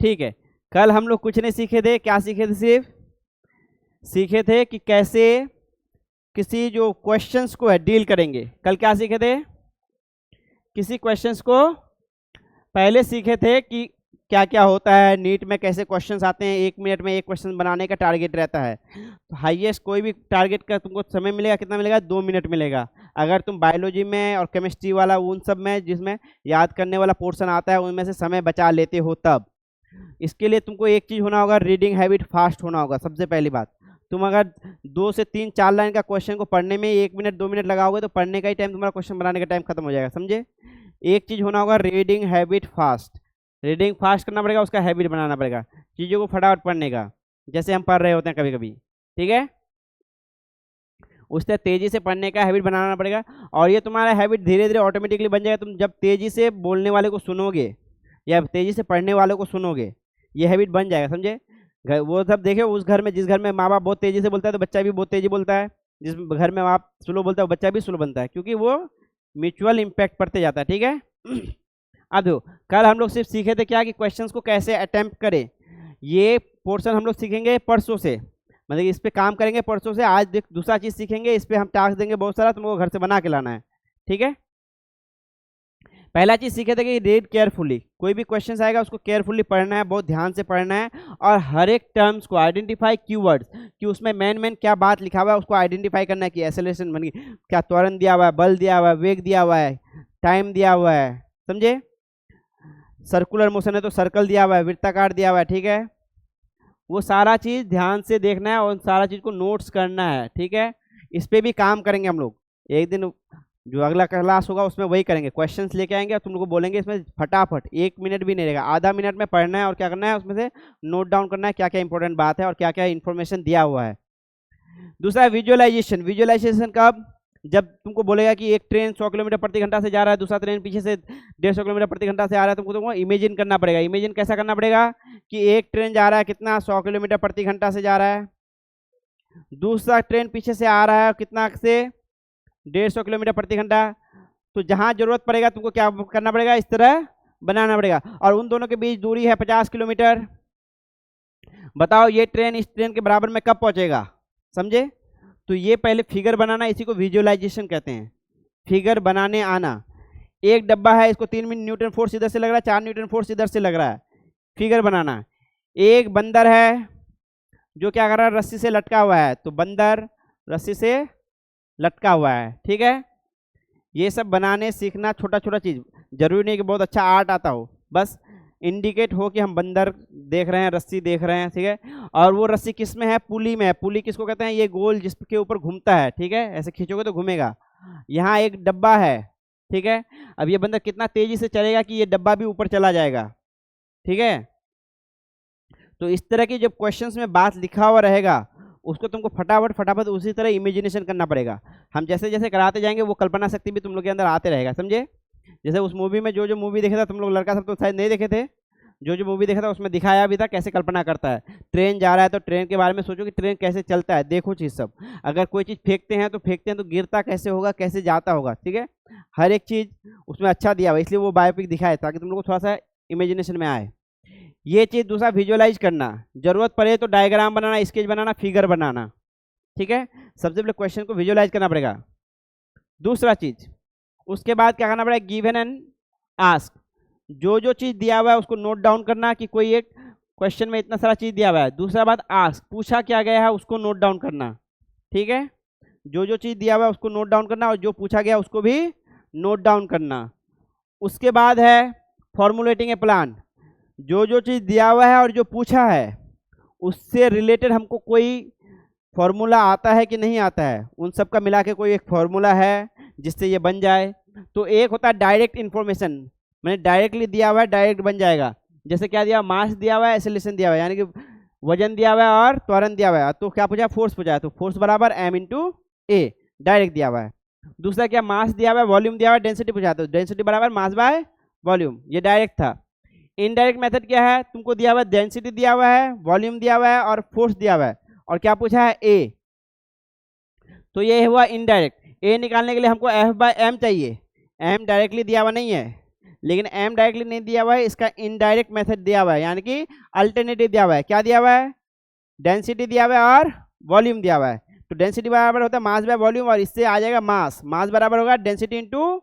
ठीक है, कल हम लोग कुछ नहीं सीखे थे, क्या सीखे थे? सिर्फ सीखे थे कि कैसे किसी जो क्वेश्चंस को है डील करेंगे। कल क्या सीखे थे? किसी क्वेश्चंस को पहले सीखे थे कि क्या क्या होता है नीट में, कैसे क्वेश्चंस आते हैं, 1 मिनट में एक क्वेश्चन बनाने का टारगेट रहता है। तो हाईएस्ट कोई भी टारगेट का तुमको समय मिलेगा, कितना मिलेगा? 2 मिनट मिलेगा। अगर तुम बायोलॉजी में और केमिस्ट्री वाला उन सब में जिसमें याद करने वाला पोर्शन आता है उनमें से समय बचा लेते हो तब। इसके लिए तुमको एक चीज़ होना होगा, रीडिंग हैबिट फास्ट होना होगा। सबसे पहली बात, तुम अगर 2 से 3 4 लाइन का क्वेश्चन को पढ़ने में 1 मिनट 2 मिनट लगाओगे तो पढ़ने का ही टाइम तुम्हारा क्वेश्चन बनाने का टाइम खत्म हो जाएगा, समझे? एक चीज़ होना होगा, reading habit fast. Reading fast करना पड़ेगा, उसका हैबिट बनाना पड़ेगा चीज़ों को फटाफट पढ़ने का, जैसे हम पढ़ रहे होते हैं कभी कभी, ठीक है? उससे तेज़ी से पढ़ने का हैबिट बनाना पड़ेगा। और ये तुम्हारा हैबिट धीरे धीरे ऑटोमेटिकली बन जाएगा। तुम जब तेज़ी से बोलने वाले को सुनोगे या तेज़ी से पढ़ने वाले को सुनोगे, ये हैबिट बन जाएगा, समझे? वो सब देखे उस घर में, जिस घर में माँ बाप बहुत तेज़ी से बोलता है तो बच्चा भी बहुत तेज़ी बोलता है, जिस घर में माँ स्लो बोलता है वो बच्चा भी स्लो बनता है, क्योंकि वो म्यूचुअल इम्पैक्ट पड़ते जाता है, ठीक है? अब देखो, कल हम लोग सिर्फ सीखे थे क्या कि क्वेश्चंस को कैसे अटेम्प्ट करें। ये पोर्शन हम लोग सीखेंगे परसों से, मतलब इस पे काम करेंगे परसों से। आज देख दूसरा चीज़ सीखेंगे, इस पे हम टास्क देंगे बहुत सारा, तुमको घर से बना के लाना है, ठीक है? पहला चीज़ सीखे थे कि रीड केयरफुली, कोई भी क्वेश्चन आएगा उसको केयरफुली पढ़ना है, बहुत ध्यान से पढ़ना है। और हर एक टर्म्स को आइडेंटिफाई कीवर्ड्स, कि उसमें मेन क्या बात लिखा हुआ है उसको आइडेंटिफाई करना है। कि एक्सेलरेशन बन गई, क्या त्वरण दिया हुआ है, बल दिया हुआ है, वेग दिया हुआ है, टाइम दिया हुआ है, समझे? सर्कुलर मोशन है तो सर्कल दिया हुआ है, वृत्ताकार दिया हुआ है, ठीक है? वो सारा चीज़ ध्यान से देखना है और सारा चीज़ को नोट्स करना है, ठीक है? इस पे भी काम करेंगे हम लोग। एक दिन जो अगला क्लास होगा उसमें वही करेंगे, क्वेश्चंस लेके आएंगे और तुम लोग को बोलेंगे इसमें फटाफट 1 मिनट भी नहीं रहेगा, आधा मिनट में पढ़ना है और क्या करना है उसमें से नोट डाउन करना है क्या क्या इंपॉर्टेंट बात है और क्या क्या इन्फॉर्मेशन दिया हुआ है। दूसरा विजुअलाइजेशन। विजुअलाइजेशन कब? जब तुमको बोलेगा कि एक ट्रेन 100 किलोमीटर प्रति घंटा से जा रहा है, दूसरा ट्रेन पीछे से 150 किलोमीटर प्रति घंटा से आ रहा है, तुमको इमेजिन करना पड़ेगा। इमेजिन कैसा करना पड़ेगा कि एक ट्रेन जा रहा है कितना, 100 किलोमीटर प्रति घंटा से जा रहा है, दूसरा ट्रेन पीछे से आ रहा है कितना से, 150 किलोमीटर प्रति घंटा। तो जहां जरूरत पड़ेगा तुमको क्या करना पड़ेगा, इस तरह बनाना पड़ेगा। और उन दोनों के बीच दूरी है 50 किलोमीटर। बताओ ये ट्रेन इस ट्रेन के बराबर में कब पहुंचेगा, समझे? तो ये पहले फिगर बनाना, इसी को विजुअलाइजेशन कहते हैं, फिगर बनाने आना। एक डब्बा है, इसको 3 न्यूटन फोर्स इधर से लग रहा है, 4 न्यूटन फोर्स इधर से लग रहा है, फिगर बनाना। एक बंदर है जो क्या कर रहा है, रस्सी से लटका हुआ है, तो बंदर रस्सी से लटका हुआ है, ठीक है? ये सब बनाने सीखना, छोटा छोटा चीज़, जरूरी नहीं कि बहुत अच्छा आर्ट आता हो, बस इंडिकेट हो कि हम बंदर देख रहे हैं, रस्सी देख रहे हैं, ठीक है? और वो रस्सी किस में है, पुली में है। पुली किसको कहते हैं, ये गोल जिसके ऊपर घूमता है, ठीक है? ऐसे खींचोगे तो घूमेगा। यहाँ एक डब्बा है, ठीक है? अब ये बंदर कितना तेजी से चलेगा कि ये डब्बा भी ऊपर चला जाएगा, ठीक है? तो इस तरह की जब क्वेश्चंस में बात लिखा हुआ रहेगा उसको तुमको फटाफट फटाफट उसी तरह इमेजिनेशन करना पड़ेगा। हम जैसे जैसे कराते जाएंगे वो कल्पना शक्ति भी तुम लोग के अंदर आते रहेगा, समझे? जैसे उस मूवी में जो मूवी देखे था तुम लोग, लड़का सब तो शायद नहीं देखे थे, जो मूवी देखा था उसमें दिखाया भी था कैसे कल्पना करता है। ट्रेन जा रहा है तो ट्रेन के बारे में सोचो कि ट्रेन कैसे चलता है, देखो चीज़ सब। अगर कोई चीज़ फेंकते हैं तो गिरता कैसे होगा, कैसे जाता होगा, ठीक है? हर एक चीज़ उसमें अच्छा दिया हुआ, इसलिए वो बायोपिक दिखाया ताकि तुम लोग को थोड़ा सा इमेजिनेशन में आए। ये चीज़। दूसरा विजुअलाइज करना, जरूरत पड़े तो डायग्राम बनाना, स्केच बनाना, फिगर बनाना, ठीक है? सबसे पहले क्वेश्चन को विजुअलाइज करना पड़ेगा। दूसरा चीज, उसके बाद क्या करना पड़ेगा, गिवन एंड आस्क। जो चीज दिया हुआ है उसको नोट डाउन करना कि कोई एक क्वेश्चन में इतना सारा चीज दिया हुआ है। दूसरा बात आस्क, पूछा क्या गया है उसको नोट डाउन करना, ठीक है? जो चीज दिया हुआ है उसको नोट डाउन करना और जो पूछा गया उसको भी नोट डाउन करना। उसके बाद है फॉर्मुलेटिंग ए प्लान। जो चीज दिया हुआ है और जो पूछा है उससे रिलेटेड हमको कोई फॉर्मूला आता है कि नहीं आता है, उन सब का मिला के कोई एक फॉर्मूला है जिससे ये बन जाए। तो एक होता है डायरेक्ट इन्फॉर्मेशन, मैंने डायरेक्टली दिया हुआ है डायरेक्ट बन जाएगा। जैसे क्या दिया, मास दिया हुआ है, एक्सेलरेशन दिया हुआ है, यानी कि वजन दिया हुआ है और त्वरण दिया हुआ है, तो क्या पूछा, फोर्स पूछा है, तो फोर्स बराबर m इंटू ए, डायरेक्ट दिया हुआ है। दूसरा क्या, मास दिया हुआ है, वॉल्यूम दिया हुआ है, डेंसिटी पूछा है, तो डेंसिटी बराबर मास बाय वॉल्यूम, ये डायरेक्ट था। इनडायरेक्ट मेथड क्या है, तुमको दिया हुआ है डेंसिटी दिया हुआ है, वॉल्यूम दिया हुआ है और फोर्स दिया हुआ है, और क्या पूछा है, ए, तो ये हुआ इनडायरेक्ट। ए निकालने के लिए हमको F/m चाहिए, m डायरेक्टली दिया हुआ नहीं है, लेकिन m डायरेक्टली नहीं दिया हुआ है, इसका इनडायरेक्ट मेथड दिया हुआ है, यानी कि अल्टरनेटिव दिया हुआ है। क्या दिया हुआ है? डेंसिटी दिया हुआ है और वॉल्यूम दिया हुआ है। तो डेंसिटी बराबर होता है मास बाय वॉल्यूम, और इससे आ जाएगा मास, मास बराबर होगा डेंसिटी इंटू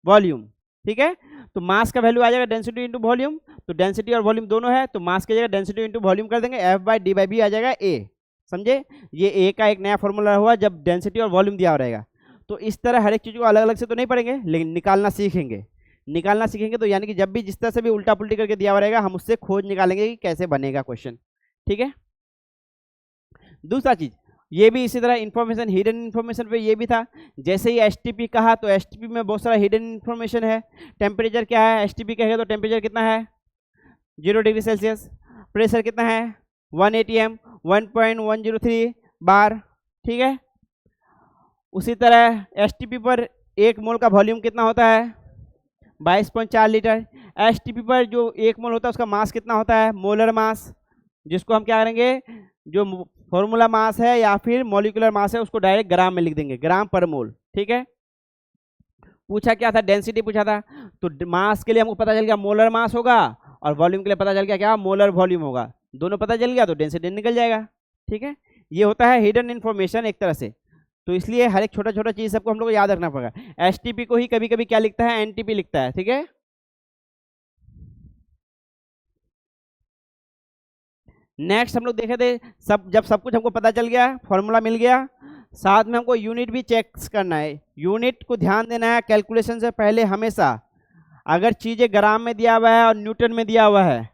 वॉल्यूम। ठीक है, तो मास का वैल्यू आ जाएगा डेंसिटी इंटू वॉल्यूम, तो डेंसिटी और वॉल्यूम दोनों है, तो मास की जगह डेंसिटी इंटू वॉल्यूम कर देंगे, F/D/V आ जाएगा A। समझे? ये A का एक नया फॉर्मूला हुआ जब डेंसिटी और वॉल्यूम दिया रहेगा। तो इस तरह हर एक चीज़ को अलग अलग से तो नहीं पढ़ेंगे, लेकिन निकालना सीखेंगे। निकालना सीखेंगे तो यानी कि जब भी जिस तरह से भी उल्टा पुल्टी करके दिया रहेगा, हम उससे खोज निकालेंगे कि कैसे बनेगा क्वेश्चन। ठीक है, दूसरा चीज ये भी इसी तरह इन्फॉर्मेशन, हिडन इन्फॉर्मेशन पे ये भी था। जैसे ही एसटीपी कहा तो एसटीपी में बहुत सारा हिडन इन्फॉर्मेशन है। टेम्परेचर क्या है? एसटीपी कहेगा तो टेम्परेचर कितना है? 0 डिग्री सेल्सियस। प्रेशर कितना है? 1 atm, 1.103 बार। ठीक है, उसी तरह एसटीपी पर 1 मोल का वॉल्यूम कितना होता है? 22.4 लीटर। एसटीपी पर जो 1 मोल होता है उसका मास कितना होता है? मोलर मास, जिसको हम क्या करेंगे, जो फॉर्मूला मास है या फिर मॉलिक्यूलर मास है उसको डायरेक्ट ग्राम में लिख देंगे, ग्राम पर मोल। ठीक है, पूछा क्या था? डेंसिटी पूछा था। तो मास के लिए हमको पता चल गया मोलर मास होगा, और वॉल्यूम के लिए पता चल गया क्या? मोलर वॉल्यूम होगा। दोनों पता चल गया तो डेंसिटी निकल जाएगा। ठीक है, ये होता है हिडन इन्फॉर्मेशन एक तरह से। तो इसलिए हर एक छोटा छोटा चीज सबको हम लोग को याद रखना पड़ेगा। एसटीपी को ही कभी कभी क्या लिखता है? एनटीपी लिखता है। ठीक है, नेक्स्ट हम लोग देखे थे, जब सब कुछ हमको पता चल गया, फॉर्मूला मिल गया, साथ में हमको यूनिट भी चेक करना है। यूनिट को ध्यान देना है कैलकुलेशन से पहले हमेशा। अगर चीजें ग्राम में दिया हुआ है और न्यूटन में दिया हुआ है,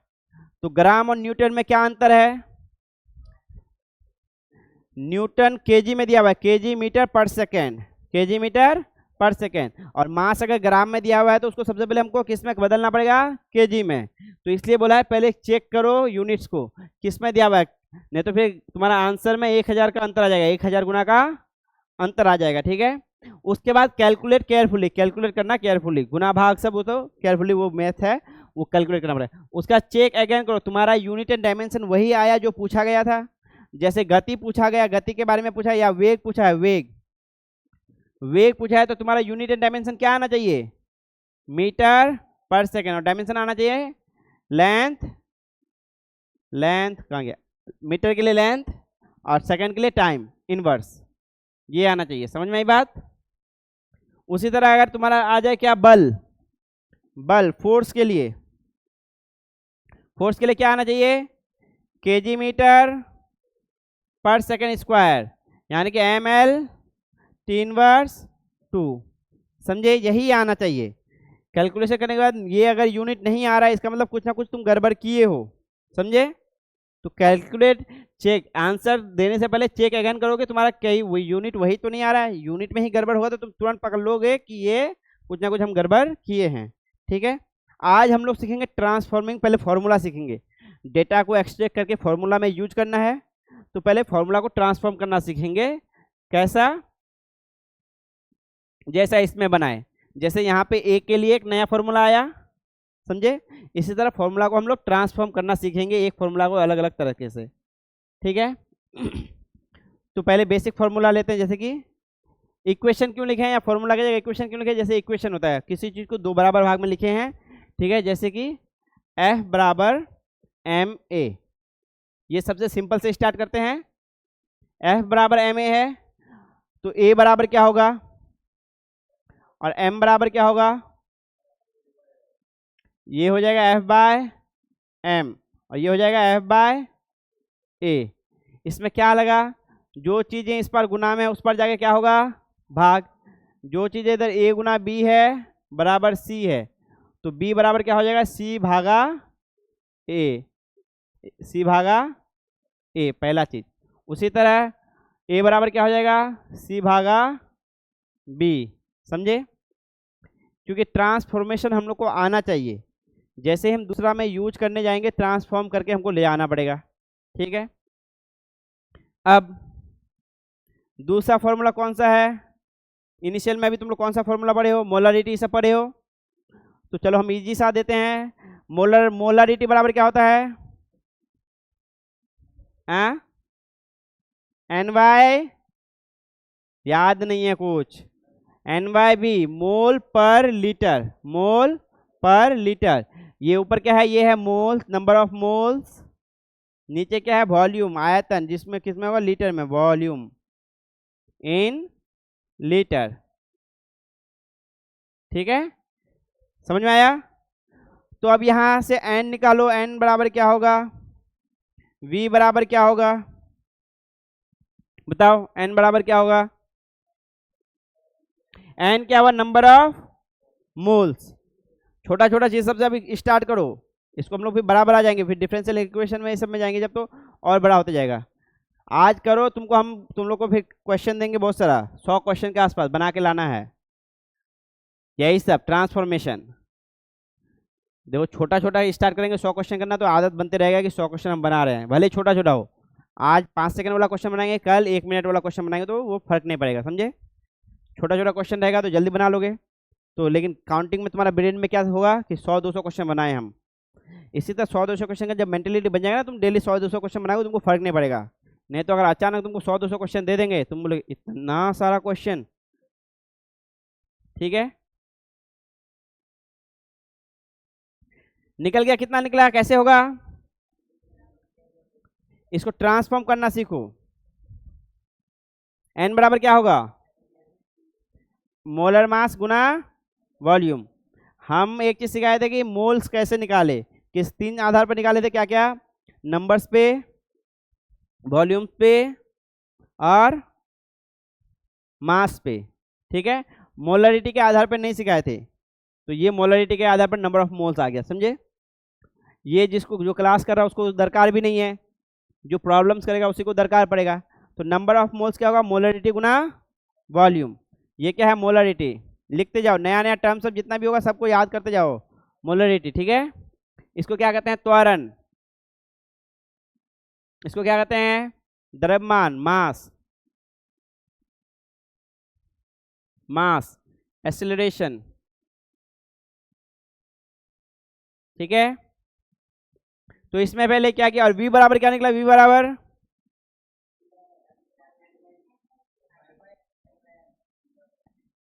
तो ग्राम और न्यूटन में क्या अंतर है? न्यूटन केजी में दिया हुआ है, केजी मीटर पर सेकेंड, केजी मीटर पर सेकेंड। और मास अगर ग्राम में दिया हुआ है तो उसको सबसे पहले हमको किस में बदलना पड़ेगा? केजी में। तो इसलिए बोला है पहले चेक करो यूनिट्स को किस में दिया हुआ है, नहीं तो फिर तुम्हारा आंसर में 1000 का अंतर आ जाएगा, 1000 गुना का अंतर आ जाएगा। ठीक है, उसके बाद कैलकुलेट केयरफुली, कैलकुलेट करना केयरफुली, गुना भाग सब वो तो केयरफुली, वो मैथ है वो कैलकुलेट करना पड़ेगा। उसका चेक अगेन करो, तुम्हारा यूनिट एंड डायमेंशन वही आया जो पूछा गया था। जैसे गति पूछा गया, गति के बारे में पूछा, या वेग पूछा है, वेग, वेग पूछा है, तो तुम्हारा यूनिट एंड डायमेंशन क्या आना चाहिए? मीटर पर सेकेंड। और डायमेंशन आना चाहिए लेंथ, लेंथ कहाँ गया? मीटर के लिए लेंथ और सेकेंड के लिए टाइम इनवर्स, ये आना चाहिए। समझ में आई बात? उसी तरह अगर तुम्हारा आ जाए क्या? बल, बल फोर्स के लिए, फोर्स के लिए क्या आना चाहिए? केजी मीटर पर सेकेंड स्क्वायर, यानी कि ml T इनवर्स 2। समझे? यही आना चाहिए। कैलकुलेशन करने के बाद ये अगर यूनिट नहीं आ रहा है, इसका मतलब कुछ ना कुछ तुम गड़बड़ किए हो। समझे? तो कैलकुलेट, चेक, आंसर देने से पहले चेक अगेन करोगे तुम्हारा कहीं वही यूनिट वही तो नहीं आ रहा है। यूनिट में ही गड़बड़ होगा तो तुम तुरंत पकड़ लोगे कि ये कुछ ना कुछ हम गड़बड़ किए हैं। ठीक है, आज हम लोग सीखेंगे ट्रांसफॉर्मिंग। पहले फॉर्मूला सीखेंगे, डेटा को एक्सट्रैक्ट करके फॉर्मूला में यूज करना है। तो पहले फॉर्मूला को ट्रांसफॉर्म करना सीखेंगे। कैसा? जैसा इसमें बनाए, जैसे यहाँ पे ए के लिए एक नया फॉर्मूला आया, समझे? इसी तरह फॉर्मूला को हम लोग ट्रांसफॉर्म करना सीखेंगे, एक फॉर्मूला को अलग अलग तरीके से। ठीक है, तो पहले बेसिक फॉर्मूला लेते हैं। जैसे कि इक्वेशन क्यों लिखे हैं, या फॉर्मूला की जगह इक्वेशन क्यों लिखे? जैसे इक्वेशन होता है, किसी चीज़ को दो बराबर भाग में लिखे हैं। ठीक है, जैसे कि F बराबर ma, ये सबसे सिंपल से स्टार्ट करते हैं। F बराबर ma है तो a बराबर क्या होगा और m बराबर क्या होगा? ये हो जाएगा F बाय m और ये हो जाएगा F बाय a। इसमें क्या लगा? जो चीज़ें इस पर गुना में है उस पर जाके क्या होगा? भाग। जो चीज़ें इधर a गुना b है बराबर c है, तो b बराबर क्या हो जाएगा? c भागा a, c भागा a, पहला चीज। उसी तरह a बराबर क्या हो जाएगा? c भागा b। समझे? क्योंकि ट्रांसफॉर्मेशन हम लोग को आना चाहिए, जैसे हम दूसरा में यूज करने जाएंगे ट्रांसफॉर्म करके हमको ले आना पड़ेगा। ठीक है, अब दूसरा फॉर्मूला कौन सा है? इनिशियल में भी तुम लोग कौन सा फॉर्मूला पढ़े हो? मोलरिटी सब पढ़े हो। तो चलो हम इजी सा देते हैं। मोलरिटी बराबर क्या होता है? NY, याद नहीं है कुछ? NYB, मोल पर लीटर, मोल पर लीटर। ये ऊपर क्या है, ये है मोल्स, नंबर ऑफ मोल्स। नीचे क्या है, वॉल्यूम, आयतन, जिसमें किसमें होगा, लीटर में, वॉल्यूम इन लीटर। ठीक है, समझ में आया। तो अब यहां से n निकालो, n बराबर क्या होगा, v बराबर क्या होगा, बताओ n बराबर क्या होगा। n क्या हुआ, नंबर ऑफ मोल्स। छोटा छोटा चीज सबसे अभी स्टार्ट करो, इसको हम लोग फिर बराबर आ जाएंगे, फिर डिफरेंशियल इक्वेशन में इस सब में जाएंगे जब, तो और बड़ा होता जाएगा। आज करो, तुम लोग को फिर क्वेश्चन देंगे बहुत सारा, 100 क्वेश्चन के आसपास बना के लाना है, यही सब ट्रांसफॉर्मेशन। देखो छोटा छोटा स्टार्ट करेंगे, 100 क्वेश्चन करना, तो आदत बनते रहेगा कि 100 क्वेश्चन हम बना रहे हैं, भले छोटा छोटा हो। आज 5 सेकंड वाला क्वेश्चन बनाएंगे, कल 1 मिनट वाला क्वेश्चन बनाएंगे, तो वो फर्क नहीं पड़ेगा, समझे। छोटा छोटा क्वेश्चन रहेगा तो जल्दी बना लोगे। तो लेकिन काउंटिंग में तुम्हारा ब्रेन में क्या होगा कि 100-200 क्वेश्चन बनाए हम। इसी तरह 100-200 क्वेश्चन का जब मेंटेलिटी बन जाएगा ना, तुम डेली 100-200 क्वेश्चन बनाओगे, तुमको फर्क नहीं पड़ेगा। नहीं तो अगर अचानक तुमको 100-200 क्वेश्चन दे देंगे, तुम बोले इतना सारा क्वेश्चन, ठीक है। निकल गया, कितना निकला, कैसे होगा, इसको ट्रांसफॉर्म करना सीखो। n बराबर क्या होगा, मोलर मास गुना वॉल्यूम। हम एक चीज सिखाए थे कि मोल्स कैसे निकाले, किस 3 आधार पर निकाले थे, क्या क्या, नंबर्स पे, वॉल्यूम्स पे और मास पे। ठीक है, मोलरिटी के आधार पर नहीं सिखाए थे, तो ये मोलरिटी के आधार पर नंबर ऑफ मोल्स आ गया, समझे। ये जिसको जो क्लास कर रहा है उसको दरकार भी नहीं है, जो प्रॉब्लम्स करेगा उसी को दरकार पड़ेगा। तो नंबर ऑफ मोल्स क्या होगा, मोलरिटी गुना वॉल्यूम। ये क्या है, मोलरिटी। लिखते जाओ, नया नया टर्म सब जितना भी होगा सबको याद करते जाओ, मोलरिटी। ठीक है, इसको क्या कहते हैं, त्वरण। इसको क्या कहते हैं, द्रव्यमान, मास, मास एक्सेलरेशन। ठीक है, तो इसमें पहले क्या किया, और v बराबर क्या निकला, v बराबर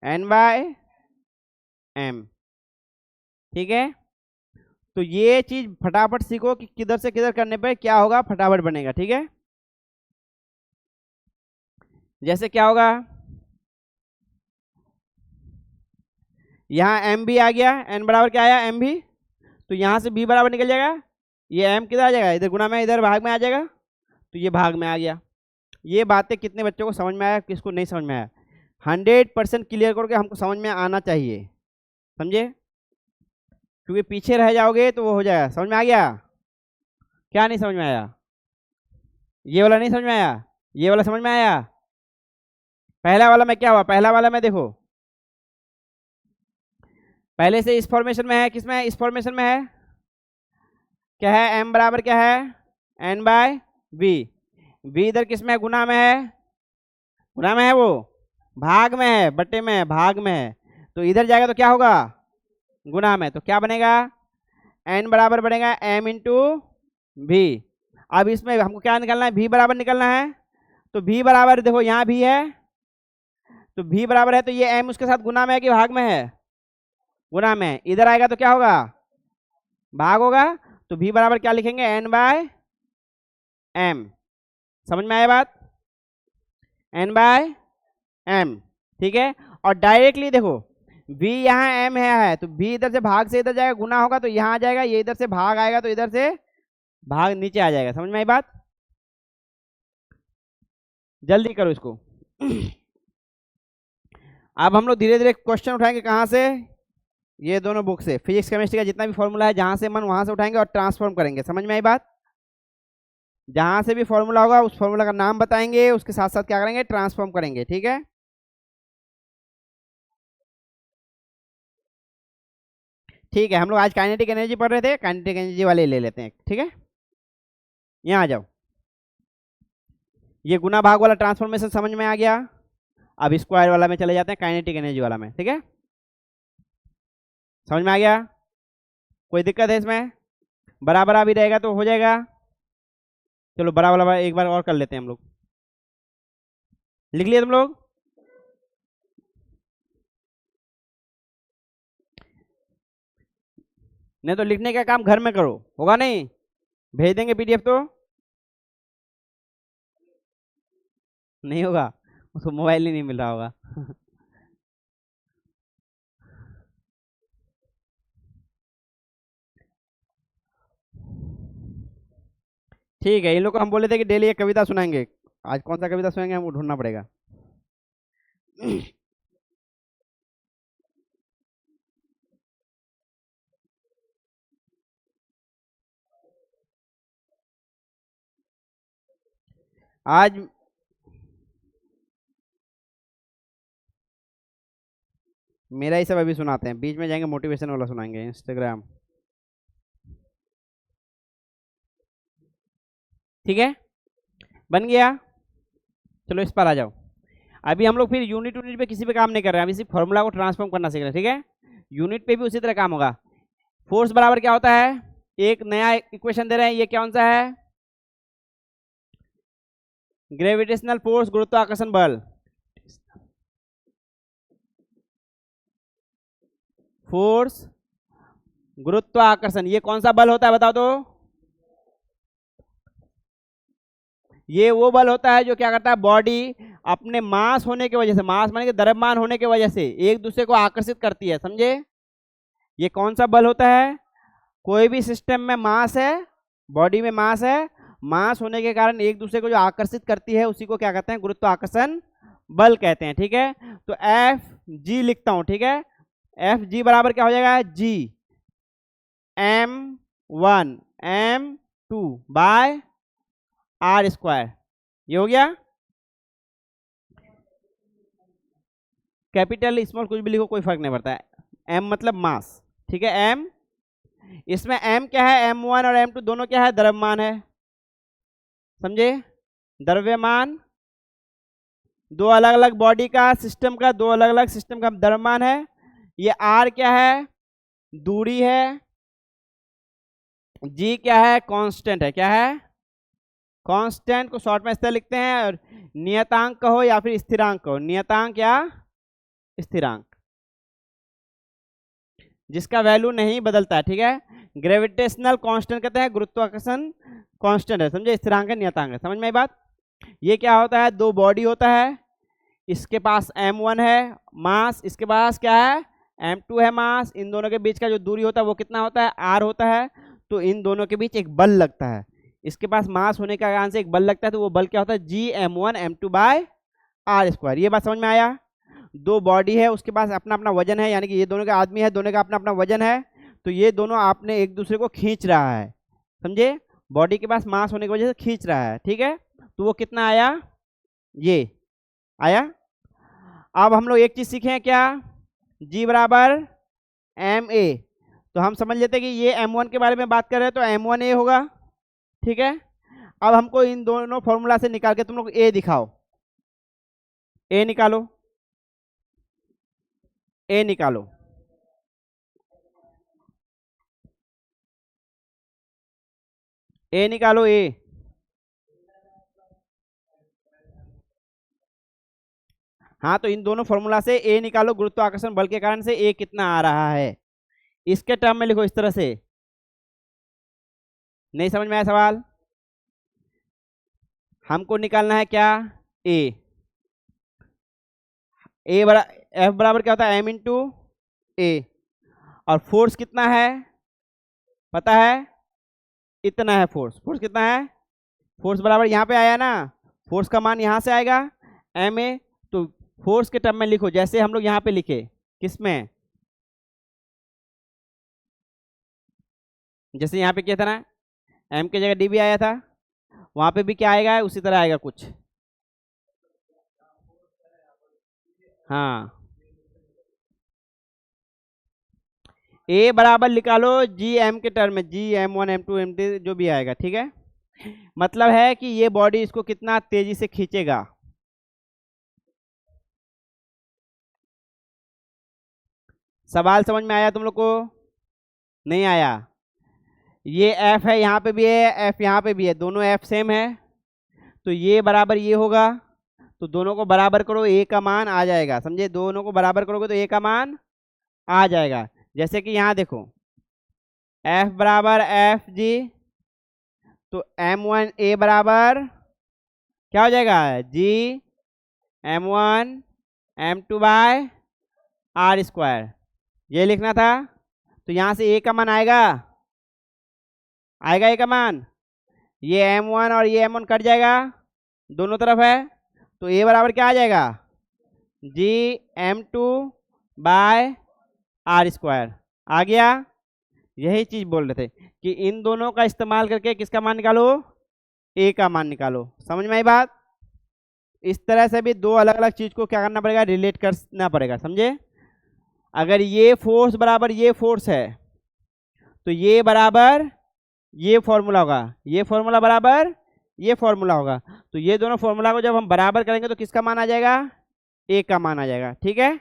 n/m। ठीक है, तो ये चीज फटाफट सीखो कि किधर से किधर करने पे क्या होगा, फटाफट बनेगा। ठीक है, जैसे क्या होगा, यहाँ m भी आ गया, n बराबर क्या आया, m भी, तो यहाँ से b बराबर निकल जाएगा, ये m किधर आ जाएगा, इधर गुना में, इधर भाग में आ जाएगा, तो ये भाग में आ गया। ये बातें कितने बच्चों को समझ में आया, किसको नहीं समझ में आया, 100% क्लियर करके हमको समझ में आना चाहिए, समझे। क्योंकि पीछे रह जाओगे तो वो हो जाएगा। समझ में आ गया, क्या नहीं समझ में आया, ये वाला नहीं समझ में आया, ये वाला समझ में आया। पहला वाला में क्या हुआ, पहला वाला में देखो पहले से इस फॉर्मेशन में है, किसमें है, इस फॉर्मेशन में है, क्या है, m बराबर क्या है, n/v। v इधर किसमें है, गुना में है, गुना में है, वो भाग में है, बट्टे में है, भाग में है, तो इधर जाएगा तो क्या होगा, गुना में, तो क्या बनेगा, n बराबर बनेगा m इंटू v। अब इसमें हमको क्या निकालना है, v बराबर निकालना है, तो v बराबर देखो यहाँ भी है, तो v बराबर है, तो ये m उसके साथ गुना में है कि भाग में है, गुना में, इधर आएगा तो क्या होगा, भाग होगा, तो v बराबर क्या लिखेंगे, n/m। समझ में आया बात, n/m। ठीक है, और डायरेक्टली देखो v यहाँ m है, तो v इधर से भाग से इधर जाएगा, गुना होगा तो यहाँ आ जाएगा, ये इधर से भाग आएगा तो इधर से भाग नीचे आ जाएगा। समझ में आई बात, जल्दी करो इसको। अब हम लोग धीरे धीरे क्वेश्चन उठाएंगे, कहाँ से, ये दोनों बुक से, फिजिक्स केमिस्ट्री का जितना भी फॉर्मूला है, जहां से मन वहां से उठाएंगे और ट्रांसफॉर्म करेंगे। समझ में आई बात, जहां से भी फॉर्मूला होगा उस फॉर्मूला का नाम बताएंगे, उसके साथ साथ क्या करेंगे, ट्रांसफॉर्म करेंगे। ठीक है, ठीक है, हम लोग आज काइनेटिक एनर्जी पढ़ रहे थे, काइनेटिक एनर्जी वाले ले लेते हैं। ठीक है, यहाँ आ जाओ, ये गुना भाग वाला ट्रांसफॉर्मेशन समझ में आ गया। अब स्क्वायर वाला में चले जाते हैं, काइनेटिक एनर्जी वाला में। ठीक है, समझ में आ गया, कोई दिक्कत है इसमें, बराबर भी रहेगा तो हो जाएगा। चलो बराबर वाला एक बार और कर लेते हैं हम लोग, लिख लिया तुम लोग, नहीं तो लिखने का काम घर में करो, होगा नहीं? भेज देंगे पीडीएफ तो नहीं होगा, उसको मोबाइल ही नहीं मिल रहा होगा। ठीक है, इन लोग को हम बोले थे कि डेली एक कविता सुनाएंगे, आज कौन सा कविता सुनाएंगे हमको ढूंढना पड़ेगा। आज मेरा ही सब अभी सुनाते हैं, बीच में जाएंगे मोटिवेशन वाला सुनाएंगे, इंस्टाग्राम। ठीक है, बन गया। चलो इस पर आ जाओ। अभी हम लोग फिर यूनिट पे किसी पे काम नहीं कर रहे हैं, अभी सिर्फ फॉर्मूला को ट्रांसफॉर्म करना सीख रहे हैं। ठीक है, यूनिट पे भी उसी तरह काम होगा। फोर्स बराबर क्या होता है, एक नया इक्वेशन दे रहे हैं, ये कौन सा है? ग्रेविटेशनल फोर्स, गुरुत्वाकर्षण बल। फोर्स गुरुत्वाकर्षण, ये कौन सा बल होता है बताओ तो? ये वो बल होता है जो क्या करता है, बॉडी अपने मास होने की वजह से, मास माने कि द्रव्यमान होने की वजह से एक दूसरे को आकर्षित करती है, समझे? ये कौन सा बल होता है? कोई भी सिस्टम में मास है, बॉडी में मास है, मास होने के कारण एक दूसरे को जो आकर्षित करती है उसी को क्या कहते हैं, गुरुत्वाकर्षण बल कहते हैं। ठीक है, तो एफ जी लिखता हूं। ठीक है, एफ जी बराबर क्या हो जाएगा, जी m1 m2 bye are square, ये हो गया। कैपिटल स्मॉल कुछ भी लिखो, कोई फर्क नहीं पड़ता है, m मतलब मास। ठीक है, m, इसमें m क्या है, m1 और m2 दोनों क्या है, द्रव्यमान है, समझे? द्रव्यमान, दो अलग अलग बॉडी का, सिस्टम का, दो अलग अलग सिस्टम का द्रव्यमान है। ये r क्या है, दूरी है, g क्या है, कांस्टेंट है। क्या है, कांस्टेंट को शॉर्ट में इस तरह लिखते हैं, और नियतांक कहो या फिर स्थिरांक कहो, नियतांक या स्थिरांक, जिसका वैल्यू नहीं बदलता है। ठीक है, ग्रेविटेशनल कांस्टेंट कहते हैं, गुरुत्वाकर्षण कांस्टेंट है, समझे? स्थिरांक है, नियतांक है, समझ में आई बात? ये क्या होता है, दो बॉडी होता है, इसके पास m1 है मास, इसके पास क्या है, m2 है मास, इन दोनों के बीच का जो दूरी होता है वो कितना होता है, r होता है। तो इन दोनों के बीच एक बल लगता है, इसके पास मास होने के कारण से एक बल लगता है, तो वो बल क्या होता है, जी m1 m2 bye are square. ये बात समझ में आया? दो बॉडी है, उसके पास अपना अपना वजन है, यानी कि ये दोनों के आदमी है, दोनों का अपना अपना वजन है, तो ये दोनों आपने एक दूसरे को खींच रहा है, समझे? बॉडी के पास मास होने की वजह से खींच रहा है। ठीक है, तो वो कितना आया, ये आया। अब हम लोग एक चीज सीखे हैं, क्या, G बराबर ma, तो हम समझ लेते हैं कि ये m1 के बारे में बात कर रहे हैं, तो m1a होगा। ठीक है, अब हमको इन दोनों फॉर्मूला से निकाल के तुम लोग a दिखाओ, a निकालो, a निकालो। a निकालो, a, हाँ, तो इन दोनों फॉर्मूला से a निकालो, गुरुत्वाकर्षण बल के कारण से a कितना आ रहा है, इसके टर्म में लिखो इस तरह से। नहीं समझ में आया सवाल? हमको निकालना है क्या, a, f बराबर क्या होता है, m इंटू a, और फोर्स कितना है पता है, इतना है फोर्स। फोर्स कितना है, फोर्स बराबर यहाँ पे आया ना, फोर्स का मान यहाँ से आएगा ma, तो फोर्स के टर्म में लिखो जैसे हम लोग यहाँ पे लिखे, किसमें, जैसे यहाँ पे किया था ना, m की जगह dv आया था, वहां पे भी क्या आएगा, उसी तरह आएगा कुछ। हाँ, a बराबर निकालो जी एम के टर्म में, जी m1 m2 m3 जो भी आएगा। ठीक है, मतलब है कि ये बॉडी इसको कितना तेजी से खींचेगा। सवाल समझ में आया तुम लोग को? नहीं आया? ये f है, यहाँ पे भी है f, यहाँ पे भी है, दोनों f सेम है, तो ये बराबर ये होगा, तो दोनों को बराबर करो, a का मान आ जाएगा, समझे? दोनों को बराबर करोगे तो a का मान आ जाएगा। जैसे कि यहाँ देखो, एफ बराबर एफ जी, तो M1 A बराबर क्या हो जाएगा, जी M1 M2 bye are square, ये लिखना था। तो यहाँ से ए का मान आएगा, आएगा ए का मान, ये M1 और ये M1 कट जाएगा, दोनों तरफ है, तो ए बराबर क्या आ जाएगा, जी M2 बाय आर स्क्वायर आ गया। यही चीज बोल रहे थे कि इन दोनों का इस्तेमाल करके किसका मान निकालो, ए का मान निकालो। समझ में आई बात। इस तरह से भी दो अलग अलग चीज को क्या करना पड़ेगा, रिलेट करना पड़ेगा, समझे। अगर ये फोर्स बराबर ये फोर्स है तो ये बराबर ये फॉर्मूला होगा, ये फॉर्मूला बराबर ये फॉर्मूला होगा, तो ये दोनों फॉर्मूला को जब हम बराबर करेंगे तो किसका मान आ जाएगा, ए का मान आ जाएगा। ठीक है,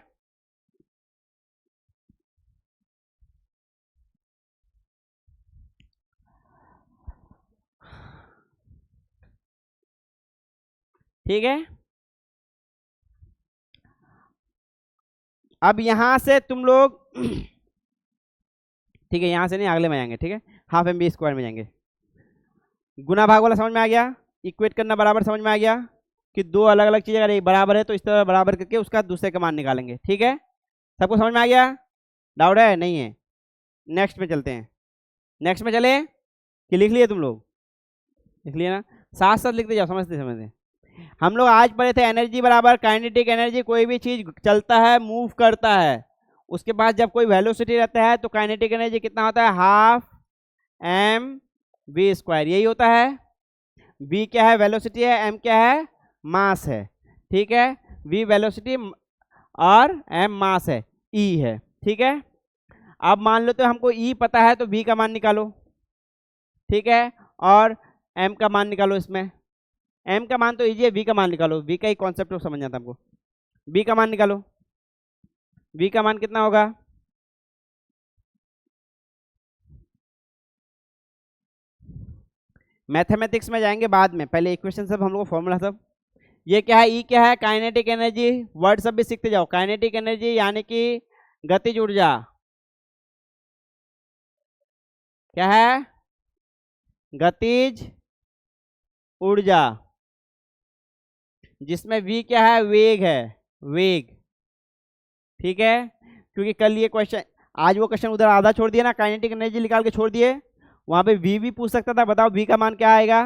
ठीक है। अब यहां से तुम लोग ठीक है, यहां से नहीं अगले में जाएंगे, ठीक है, हाफ एम बी स्क्वायर में जाएंगे। गुना भाग वाला समझ में आ गया, इक्वेट करना बराबर समझ में आ गया कि दो अलग अलग चीजें अगर एक बराबर है तो इस तरह बराबर करके उसका दूसरे का मान निकालेंगे। ठीक है, सबको समझ में आ गया, डाउट है नहीं है। नेक्स्ट में चलते हैं, नेक्स्ट में चले कि लिख लिए तुम लोग, लिख लिए ना, साथ साथ लिखते जाओ, समझते समझते। हम लोग आज पढ़े थे एनर्जी बराबर काइनेटिक एनर्जी, कोई भी चीज चलता है मूव करता है उसके बाद जब कोई वेलोसिटी रहता है तो काइनेटिक एनर्जी कितना होता है, हाफ एम वी स्क्वायर, यही होता है। v क्या है, वेलोसिटी है, m क्या है, मास है। ठीक है, v वेलोसिटी और m मास है, e है। ठीक है, अब मान लो तो हमको e पता है तो v का मान निकालो, ठीक है, और m का मान निकालो। इसमें m का मान तो इजी है, v का मान निकालो, v का ही कॉन्सेप्ट को समझ आता हमको। v का मान निकालो, v का मान कितना होगा, मैथमेटिक्स में जाएंगे बाद में, पहले इक्वेशन सब हम लोग फॉर्मूला सब। ये क्या है, ई क्या है, काइनेटिक एनर्जी, वर्ड सब भी सीखते जाओ। काइनेटिक एनर्जी यानी कि गतिज ऊर्जा, क्या है, गतिज ऊर्जा, जिसमें वी क्या है, वेग है, वेग। ठीक है, क्योंकि कल ये क्वेश्चन, आज वो क्वेश्चन उधर आधा छोड़ दिया ना, काइनेटिक एनर्जी निकाल के छोड़ दिए, वहां पे वी भी पूछ सकता था, बताओ वी का मान क्या आएगा,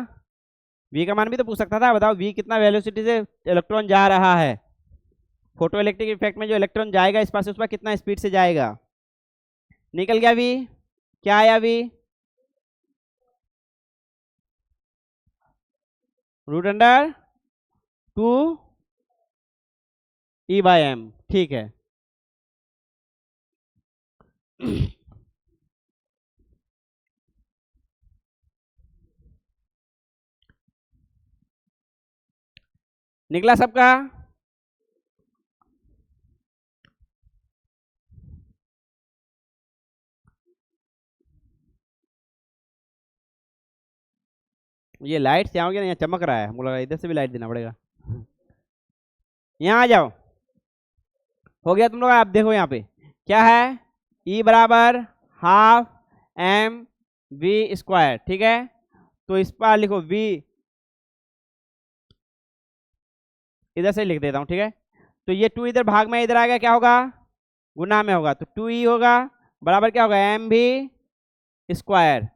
वी का मान भी तो पूछ सकता था, बताओ वी कितना वेलोसिटी से इलेक्ट्रॉन जा रहा है, फोटो इलेक्ट्रिक इफेक्ट में जो इलेक्ट्रॉन जाएगा इस पास से उस पर कितना स्पीड से जाएगा। निकल गया वी, क्या आया V, root under 2 e by m. ठीक है निकला सबका, ये लाइट से आओगे ना, यहाँ चमक रहा है, मुझे लगा इधर से भी लाइट देना पड़ेगा। यहाँ आ जाओ, हो गया तुम लोग। आप देखो यहाँ पे क्या है, E बराबर हाफ एम वी स्क्वायर। ठीक है, तो इस पर लिखो V, इधर से लिख देता हूँ। ठीक है, तो ये 2 इधर भाग में इधर आएगा, क्या होगा, गुना में होगा, तो 2E होगा बराबर क्या होगा, एम भी स्क्वायर।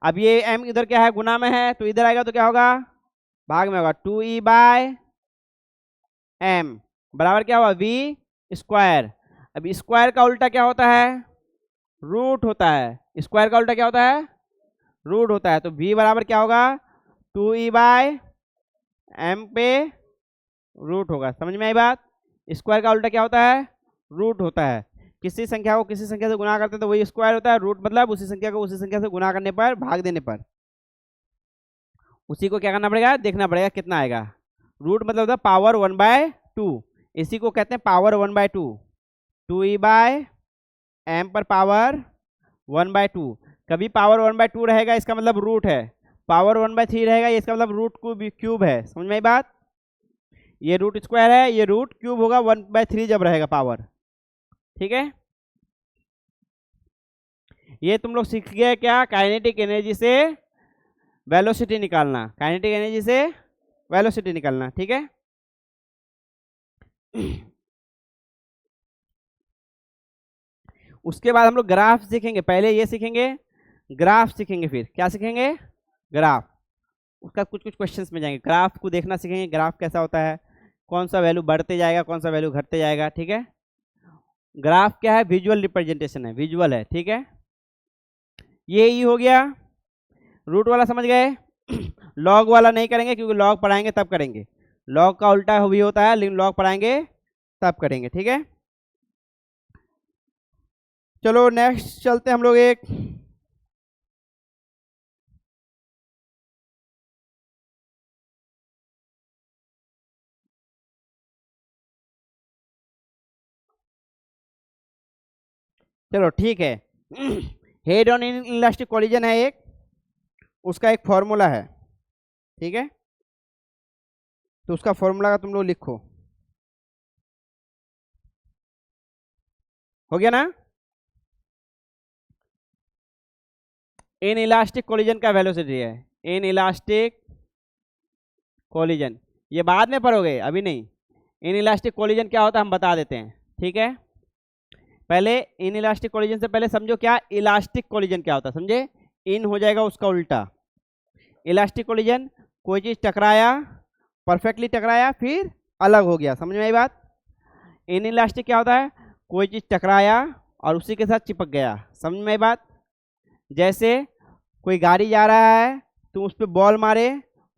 अब ये m इधर क्या है, गुना में है, तो इधर आएगा तो क्या होगा, भाग में होगा, 2E बाय एम बराबर क्या होगा, वी स्क्वायर। अब स्क्वायर का उल्टा क्या होता है, रूट होता है, स्क्वायर का उल्टा क्या होता है, रूट होता है, तो v बराबर क्या होगा, 2E बाय एम पे रूट होगा। समझ में आई बात, स्क्वायर का उल्टा क्या होता है, रूट होता है। किसी संख्या को किसी संख्या से गुना करते हैं तो वही स्क्वायर होता है, रूट मतलब उसी संख्या को उसी संख्या से गुना करने पर, भाग देने पर उसी को क्या करना पड़ेगा, देखना पड़ेगा कितना आएगा। रूट मतलब होता है पावर 1/2, इसी को कहते हैं पावर 1/2, 2E बाय एम पर पावर 1/2। कभी पावर 1/2 रहेगा इसका मतलब रूट है, पावर 1/3 रहेगा ये इसका मतलब रूट क्यूब है। समझ में आई बात, ये रूट स्क्वायर है, ये रूट क्यूब होगा 1/3 जब रहेगा पावर। ठीक है, ये तुम लोग सीख गए क्या, काइनेटिक एनर्जी से वेलोसिटी निकालना, काइनेटिक एनर्जी से वेलोसिटी निकालना, ठीक है। उसके बाद हम लोग ग्राफ सीखेंगे, पहले ये सीखेंगे, ग्राफ सीखेंगे, फिर क्या सीखेंगे, ग्राफ। उसका कुछ कुछ क्वेश्चंस में जाएंगे, ग्राफ को देखना सीखेंगे, ग्राफ कैसा होता है, कौन सा वैल्यू बढ़ते जाएगा, कौन सा वैल्यू घटते जाएगा, ठीक है। ग्राफ क्या है, विजुअल रिप्रेजेंटेशन है, विजुअल है, ठीक है। ये ही हो गया। रूट वाला समझ गए। लॉग वाला नहीं करेंगे क्योंकि लॉग पढ़ाएंगे तब करेंगे, लॉग का उल्टा भी होता है, लेकिन लॉग पढ़ाएंगे तब करेंगे, ठीक है। चलो नेक्स्ट चलते हम लोग एक चलो ठीक है। Head on in elastic collision है एक, उसका एक फॉर्मूला है, ठीक है। तो उसका फॉर्मूला का तुम लोग लिखो, हो गया ना। इन इलास्टिक कोलिजन का वेलोसिटी है, इन इलास्टिक कोलिजन, ये बाद में पढ़ोगे अभी नहीं। इन इलास्टिक कोलिजन क्या होता है हम बता देते हैं, ठीक है। पहले इन इलास्टिक कोलिजन से पहले समझो क्या इलास्टिक कोलिजन क्या होता है, समझे। इन हो जाएगा उसका उल्टा, इलास्टिक कोलिजन कोई चीज टकराया, परफेक्टली टकराया, फिर अलग हो गया, समझ में आई बात। इन इलास्टिक क्या होता है, कोई चीज टकराया और उसी के साथ चिपक गया, समझ में आई बात। जैसे कोई गाड़ी जा रहा है, तुम उस पर बॉल मारे,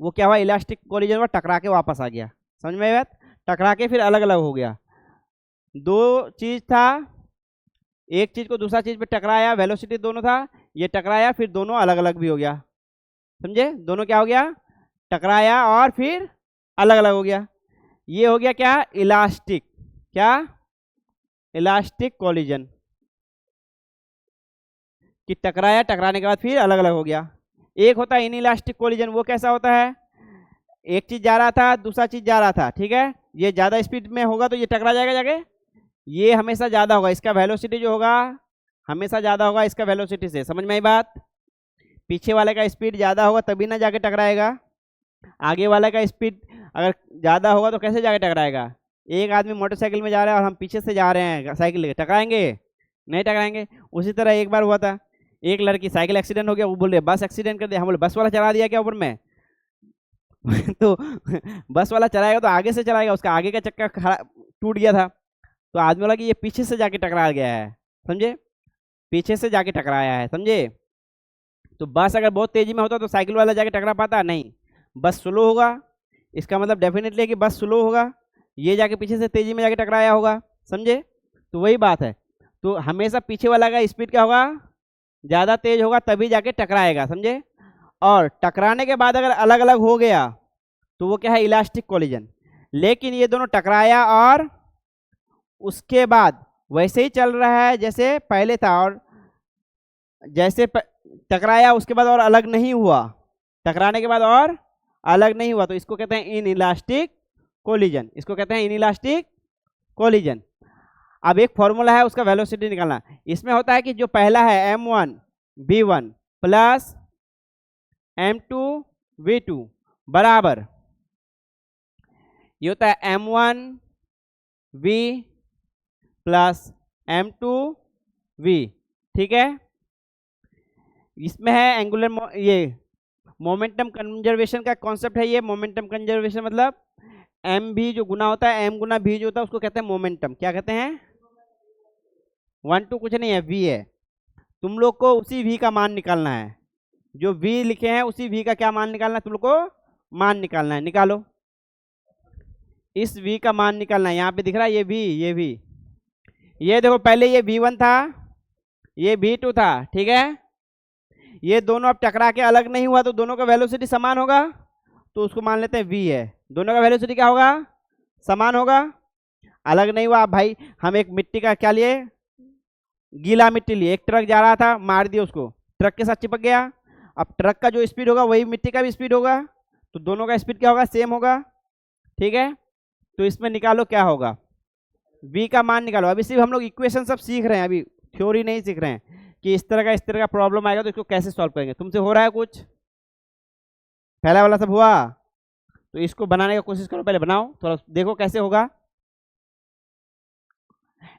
वो क्या हुआ, इलास्टिक कोलिजन में टकरा के वापस आ गया, समझ में आई बात। टकरा के फिर अलग अलग हो गया, दो चीज था, एक चीज को दूसरा चीज पे टकराया, वेलोसिटी दोनों था, ये टकराया फिर दोनों अलग अलग भी हो गया, समझे। दोनों क्या हो गया, टकराया और फिर अलग अलग हो गया। ये हो गया क्या, इलास्टिक, क्या, इलास्टिक कोलिजन, कि टकराया, टकराने के बाद फिर अलग अलग हो गया। एक होता है इन इलास्टिक कोलिजन, वो कैसा होता है, एक चीज जा रहा था, दूसरा चीज जा रहा था, ठीक है। ये ज्यादा स्पीड में होगा तो ये टकरा जाएगा जाके, ये हमेशा ज्यादा होगा, इसका वेलोसिटी जो होगा हमेशा ज्यादा होगा इसका वेलोसिटी से, समझ में आई बात। पीछे वाले का स्पीड ज्यादा होगा तभी ना जाके टकराएगा, आगे वाले का स्पीड अगर ज्यादा होगा तो कैसे जाके टकराएगा। एक आदमी मोटरसाइकिल में जा रहा है और हम पीछे से जा रहे हैं साइकिल लेके, टकराएंगे, नहीं टकराएंगे। उसी तरह एक बार हुआ था, एक लड़की साइकिल एक्सीडेंट हो गया, वो बोल रहे बस एक्सीडेंट कर दिया, हम बोले बस वाला चला दिया क्या ऊपर में। तो बस वाला चलाएगा तो आगे से चलाएगा, उसका आगे का चक्का टूट गया था, तो आदमी बोला कि ये पीछे से जाके टकरा गया है, समझे, पीछे से जाके टकराया है, समझे। तो बस अगर बहुत तेजी में होता तो साइकिल वाला जाके टकरा पाता, नहीं, बस स्लो होगा, इसका मतलब डेफिनेटली है कि बस स्लो होगा, ये जाके पीछे से तेजी में जाके टकराया होगा, समझे। तो वही बात है, तो हमेशा पीछे वाला का स्पीड क्या होगा, ज़्यादा तेज होगा तभी जाके टकराएगा, समझे। और टकराने के बाद अगर अलग अलग हो गया तो वो क्या है, इलास्टिक कोलिजन। लेकिन ये दोनों टकराया और उसके बाद वैसे ही चल रहा है जैसे पहले था, और जैसे टकराया उसके बाद और अलग नहीं हुआ, टकराने के बाद और अलग नहीं हुआ, तो इसको कहते हैं इन इलास्टिक कोलिजन, इसको कहते हैं इन इलास्टिक कोलिजन। अब एक फॉर्मूला है उसका वेलोसिटी निकालना, इसमें होता है कि जो पहला है m1 v1 plus m2 v2 बराबर, ये होता है m1 v plus m2 v, ठीक है। इसमें है एंगुलर, ये मोमेंटम कंजर्वेशन का कॉन्सेप्ट है। ये मोमेंटम कंजर्वेशन मतलब एम भी जो गुना होता है, एम गुना भी जो होता है उसको कहते हैं मोमेंटम, क्या कहते हैं, 1 2 कुछ नहीं है, v है। तुम लोग को उसी v का मान निकालना है, जो v लिखे हैं उसी v का क्या मान निकालना है, तुम लोग को मान निकालना है, निकालो। इस v का मान निकालना है, यहाँ पे दिख रहा है ये v, ये v, ये देखो पहले ये v1 था, ये v2 था, ठीक है। ये दोनों अब टकरा के अलग नहीं हुआ तो दोनों का वेलोसिटी समान होगा, तो उसको मान लेते हैं v है। दोनों का वेलोसिटी क्या होगा, समान होगा, अलग नहीं हुआ। अब भाई हम एक मिट्टी का क्या लिए, गीला मिट्टी लिए, एक ट्रक जा रहा था, मार दिया उसको, ट्रक के साथ चिपक गया। अब ट्रक का जो स्पीड होगा वही मिट्टी का भी स्पीड होगा, तो दोनों का स्पीड क्या होगा, सेम होगा, ठीक है। तो इसमें निकालो क्या होगा, v का मान निकालो। अभी सिर्फ हम लोग इक्वेशन सब सीख रहे हैं, अभी थ्योरी नहीं सीख रहे हैं कि इस तरह का प्रॉब्लम आएगा तो इसको कैसे सॉल्व करेंगे। तुमसे हो रहा है कुछ, पहला वाला सब हुआ, तो इसको बनाने का कोशिश करो, पहले बनाओ, थोड़ा देखो कैसे होगा।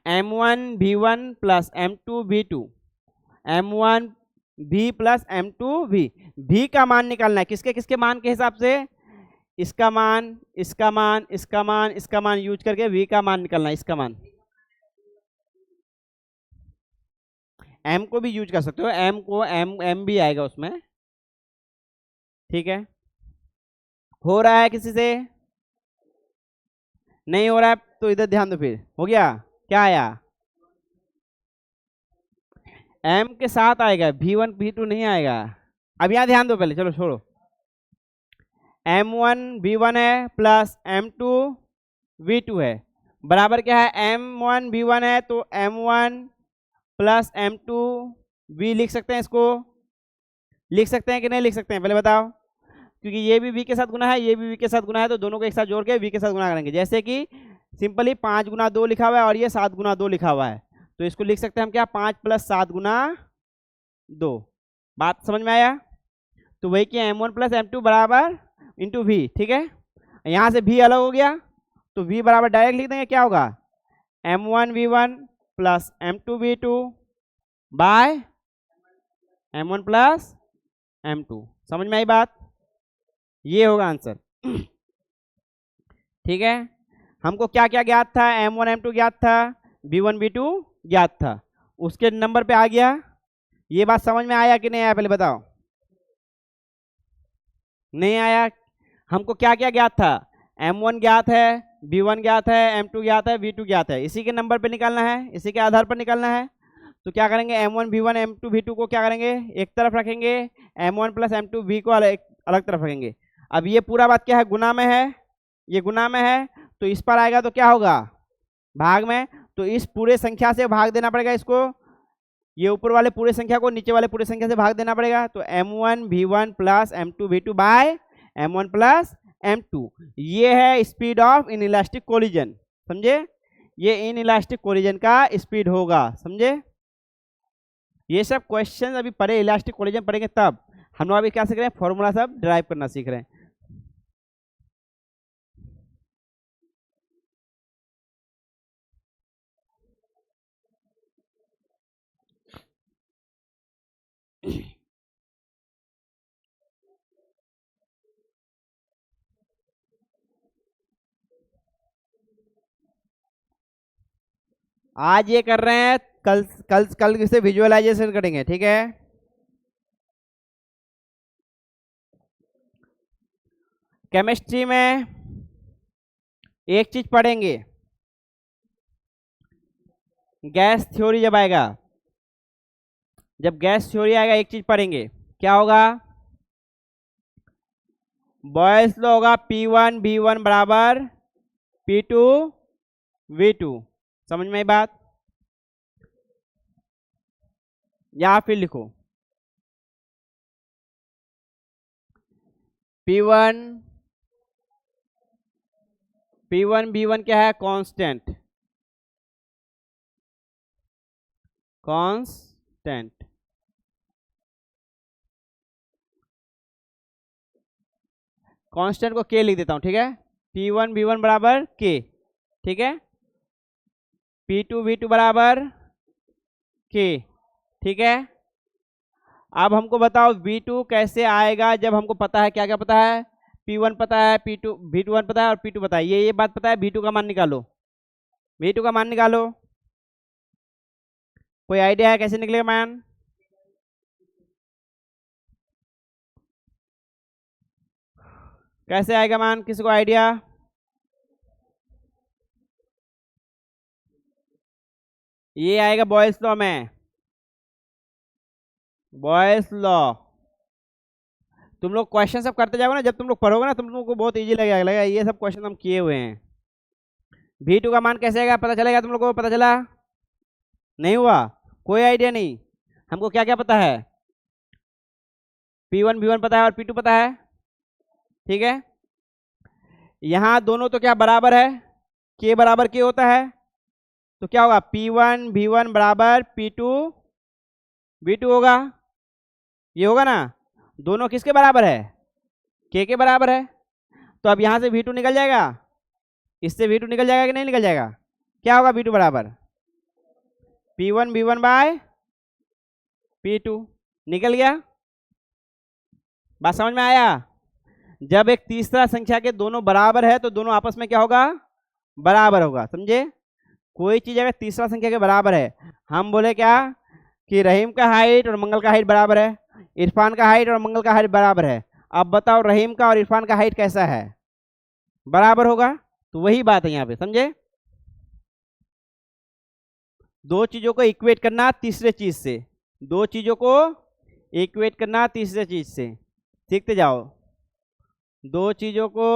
m1v1 plus m2v2, m1 v plus m2v, v का मान निकालना है किसके किसके मान के हिसाब से, इसका मान, इसका मान, इसका मान, इसका मान यूज करके v का मान निकालना है, इसका मान। m को भी यूज कर सकते हो, m को m भी आएगा उसमें, ठीक है। हो रहा है किसी से, नहीं हो रहा है तो इधर ध्यान दो, फिर हो गया, क्या आया, m के साथ आएगा, v1 v2 नहीं आएगा। अब यहां ध्यान दो पहले, चलो छोड़ो, m1 v1 है प्लस m2 v2 है, बराबर क्या है, m1 v1 है तो m1 प्लस m2 v लिख सकते हैं, इसको लिख सकते हैं कि नहीं लिख सकते हैं, पहले बताओ। क्योंकि ये भी v के साथ गुना है, ये भी v के साथ गुना है, तो दोनों को एक साथ जोड़ के v के साथ गुना करेंगे। जैसे कि सिंपली 5 गुना 2 लिखा हुआ है और ये 7 गुना 2 लिखा हुआ है, तो इसको लिख सकते हैं हम क्या, 5 प्लस 7 गुना 2। बात समझ में आया। तो वही कि m1 प्लस m2 बराबर इंटू v, ठीक है। यहाँ से v अलग हो गया तो v बराबर डायरेक्ट लिख देंगे, क्या होगा, m1 v1 plus m2 v2 bye m1 plus m2। समझ में आई बात, ये होगा आंसर, ठीक है। हमको क्या क्या ज्ञात था, m1 m2 ज्ञात था, v1 v2 ज्ञात था, उसके नंबर पे आ गया। ये बात समझ में आया कि नहीं आया, पहले बताओ, नहीं आया। हमको क्या क्या ज्ञात था, m1 ज्ञात है, v1 ज्ञात है, m2 ज्ञात है, v2 ज्ञात है, इसी के नंबर पे निकालना है, इसी के आधार पर निकालना है। तो क्या करेंगे, m1 v1 m2 v2 को क्या करेंगे, एक तरफ रखेंगे, m1 प्लस m2 v को अलग तरफ रखेंगे। अब ये पूरा बात क्या है, गुना में है, ये गुना में है, तो इस पर आएगा तो क्या होगा, भाग में, तो इस पूरे संख्या से भाग देना पड़ेगा इसको, ये ऊपर वाले पूरे संख्या को नीचे वाले पूरे संख्या से भाग देना पड़ेगा। तो m1 v1 plus m2 v2 bye m1 plus m2, ये है speed of in elastic collision, समझे, ये इन इलास्टिक कोलिजन का स्पीड होगा, समझे। ये सब क्वेश्चन अभी पढ़े, इलास्टिक कोलिजन पढ़ेंगे तब। हम लोग अभी क्या सीख रहे हैं, फॉर्मूला सब ड्राइव करना सीख रहे हैं। आज ये कर रहे हैं, कल कल कल इसे विजुअलाइजेशन करेंगे, ठीक है। केमिस्ट्री में एक चीज पढ़ेंगे, गैस थ्योरी जब आएगा, जब गैस थ्योरी आएगा एक चीज पढ़ेंगे, क्या होगा, बॉयल्स लॉ होगा, P1 V1 बराबर P2 V2। समझ में आई बात, या फिर लिखो P1 V1 क्या है, कांस्टेंट, कांस्टेंट, कांस्टेंट को K लिख देता हूं, ठीक है। P1 V1 बराबर K, ठीक है, P2 V2 बराबर K, ठीक है। अब हमको बताओ V2 कैसे आएगा, जब हमको पता है, क्या क्या पता है, P1 पता है, P2 V2 पता है और P2 पता है, ये बात पता है। V2 का मान निकालो, V2 का मान निकालो, कोई आइडिया है कैसे निकलेगा मान, कैसे आएगा मान, किसी को आइडिया, ये आएगा बॉयल्स लॉ में, बॉयल्स लॉ। तुम लोग क्वेश्चन सब करते जाओगे ना, जब तुम लोग पढ़ोगे ना, तुम लोगों को बहुत इजी लगेगा ये सब क्वेश्चन हम किए हुए हैं। V2 का मान कैसे आएगा, पता चलेगा तुम लोगों को, पता चला, नहीं हुआ, कोई आइडिया नहीं। हमको क्या क्या पता है, P1 V1 पता है और P2 पता है, ठीक है। यहाँ दोनों तो क्या बराबर है, K बराबर K होता है, तो क्या होगा, P1 V1 बराबर P2 V2 होगा, ये होगा ना, दोनों किसके बराबर है, के बराबर है। तो अब यहां से V2 निकल जाएगा, इससे V2 निकल जाएगा कि नहीं निकल जाएगा, क्या होगा V2 बराबर P1 V1 बाय P2, निकल गया। बात समझ में आया। जब एक तीसरा संख्या के दोनों बराबर है तो दोनों आपस में क्या होगा, बराबर होगा, समझे। कोई चीज अगर तीसरा संख्या के बराबर है, हम बोले क्या कि रहीम का हाइट और मंगल का हाइट बराबर है, इरफान का हाइट और मंगल का हाइट बराबर है। अब बताओ रहीम का और इरफान का हाइट कैसा है, बराबर होगा। तो वही बात है यहाँ पे, समझे। दो चीजों को इक्वेट करना तीसरे चीज से, दो चीजों को इक्वेट करना तीसरे चीज से, सीखते जाओ। दो चीजों को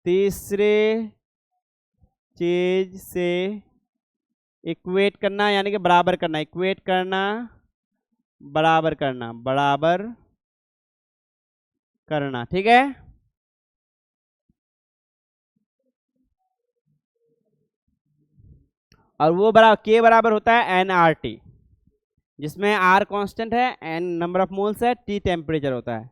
तीसरे चीज से इक्वेट करना यानी कि बराबर करना, इक्वेट करना बराबर करना, बराबर करना, ठीक है। और वो बराबर के बराबर होता है nRT, जिसमें R कांस्टेंट है, n नंबर ऑफ मोल्स है, T टेम्परेचर होता है,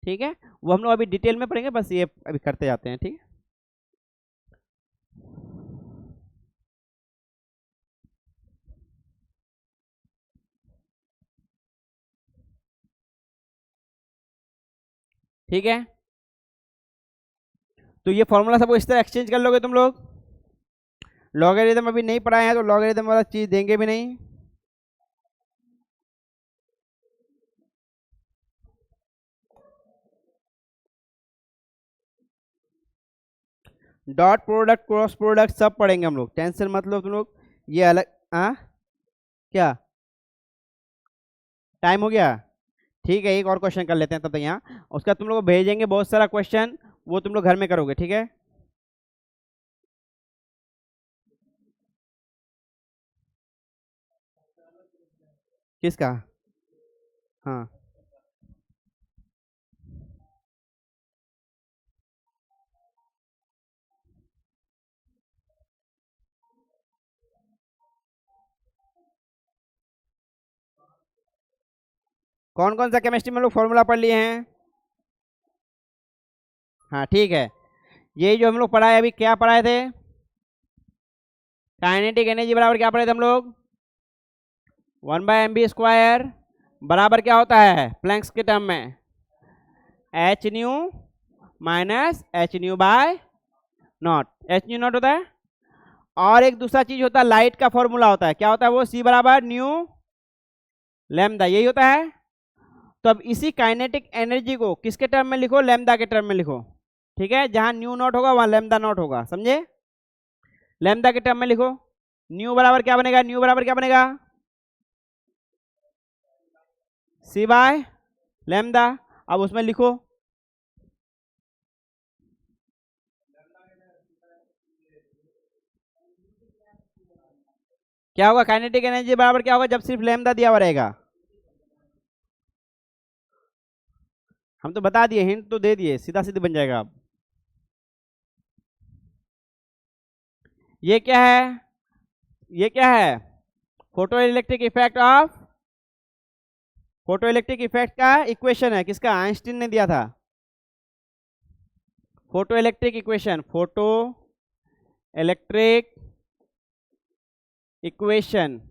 ठीक है। वो हम लोग अभी डिटेल में पढ़ेंगे, बस ये अभी करते जाते हैं, ठीक है। ठीक है, तो ये फॉर्मूला सब इस तरह एक्सचेंज कर लोगे तुम लोग। लॉगरिथम अभी नहीं पढ़ाए हैं तो लॉगरिथम वाला चीज देंगे भी नहीं। डॉट प्रोडक्ट, क्रॉस प्रोडक्ट सब पढ़ेंगे हम लोग, टेंशन मत लो तुम लोग। ये अलग, हाँ क्या टाइम हो गया, ठीक है। एक और क्वेश्चन कर लेते हैं तब तक यहाँ, उसका तुम लोग को भेजेंगे बहुत सारा क्वेश्चन, वो तुम लोग घर में करोगे, ठीक है। किसका, हाँ कौन कौन सा केमिस्ट्री में लोग फॉर्मूला पढ़ लिए हैं, हाँ ठीक है। ये जो हम लोग पढ़ाए अभी, क्या पढ़ाए थे, काइनेटिक एनर्जी बराबर क्या पढ़े थे हम लोग, 1/mv² बराबर क्या होता है प्लैंक्स के टर्म में, h nu minus h nu by naught, h nu naught होता है। और एक दूसरा चीज होता है, लाइट का फॉर्मूला होता है, क्या होता है वो, सी बराबर न्यू लैम्डा, यही होता है। तो अब इसी काइनेटिक एनर्जी को किसके टर्म में लिखो, लैम्डा के टर्म में लिखो, ठीक है। जहां न्यू नॉट होगा वहां लैम्डा नॉट होगा, समझे। लैम्डा के टर्म में लिखो, न्यू बराबर क्या बनेगा, न्यू बराबर क्या बनेगा, सी बाय लैम्डा। अब उसमें लिखो, क्या होगा, काइनेटिक एनर्जी बराबर क्या होगा जब सिर्फ लैम्डा दिया हुआ रहेगा, हम तो बता दिए, हिंट तो दे दिए, सीधा सीधे बन जाएगा। अब ये क्या है, ये क्या है, photo electric effect of, photo electric effect का इक्वेशन है, किसका, आइंस्टीन ने दिया था। Photo electric equation, photo electric equation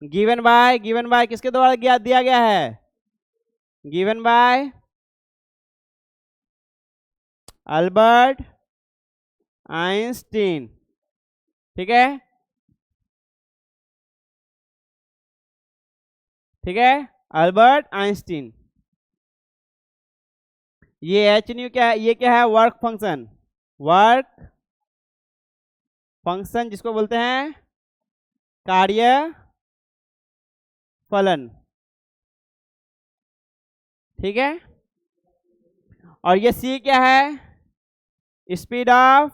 given by किसके द्वारा दिया गया है, गिवन बाय अल्बर्ट आइंस्टीन, ठीक है, ठीक है, अल्बर्ट आइंस्टीन। ये एच न्यू क्या है, ये क्या है, वर्क फंक्शन, वर्क फंक्शन जिसको बोलते हैं कार्य फलन, ठीक है। और ये सी क्या है, स्पीड ऑफ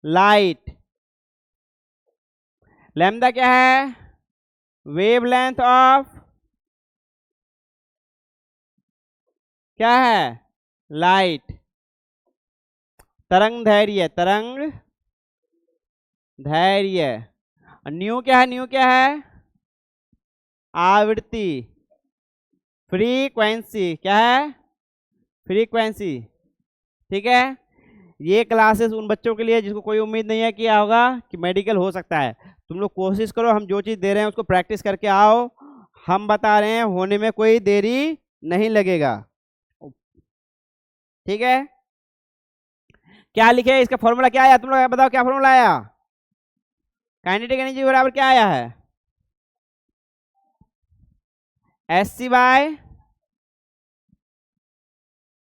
लाइट, लैम्डा क्या है, वेवलेंथ ऑफ क्या है, लाइट, तरंग धैर्य, तरंग धैर्य। न्यू क्या है? न्यू क्या है? आवृत्ति, फ्रीक्वेंसी। क्या है? फ्रीक्वेंसी। ठीक है। ये क्लासेस उन बच्चों के लिए जिसको कोई उम्मीद नहीं है कि क्या होगा कि मेडिकल हो सकता है। तुम लोग कोशिश करो, हम जो चीज़ दे रहे हैं उसको प्रैक्टिस करके आओ। हम बता रहे हैं, होने में कोई देरी नहीं लगेगा। ठीक है। क्या लिखे है? इसका फॉर्मूला क्या आया? तुम लोग बताओ क्या फॉर्मूला आया? काइनेटिक एनर्जी बराबर क्या आया है? SC by